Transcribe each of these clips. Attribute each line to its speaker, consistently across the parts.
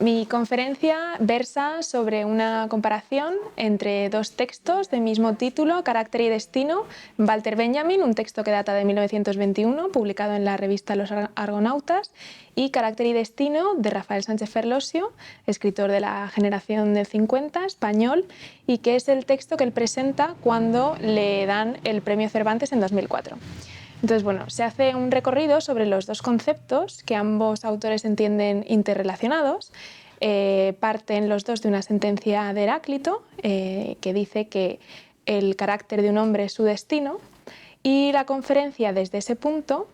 Speaker 1: Mi conferencia versa sobre una comparación entre dos textos de mismo título, Carácter y Destino, Walter Benjamin, un texto que data de 1921, publicado en la revista Los Argonautas, y Carácter y Destino, de Rafael Sánchez Ferlosio, escritor de la generación del 50, español, y que es el texto que él presenta cuando le dan el premio Cervantes en 2004. Entonces, bueno, se hace un recorrido sobre los dos conceptos que ambos autores entienden interrelacionados. Parten los dos de una sentencia de Heráclito que dice que el carácter de un hombre es su destino, y la conferencia desde ese punto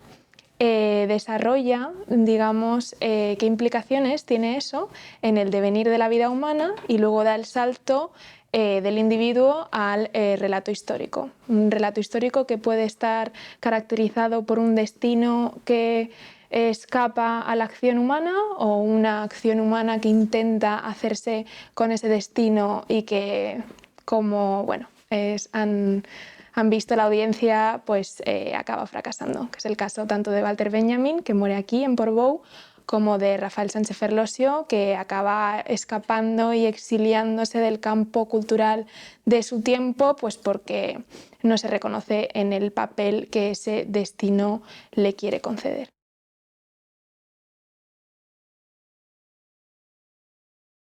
Speaker 1: desarrolla, digamos, qué implicaciones tiene eso en el devenir de la vida humana, y luego da el salto del individuo al relato histórico. Un relato histórico que puede estar caracterizado por un destino que escapa a la acción humana, o una acción humana que intenta hacerse con ese destino y que, como bueno, han visto la audiencia, pues acaba fracasando, que es el caso tanto de Walter Benjamin, que muere aquí en Portbou, como de Rafael Sánchez Ferlosio, que acaba escapando y exiliándose del campo cultural de su tiempo, pues porque no se reconoce en el papel que ese destino le quiere conceder.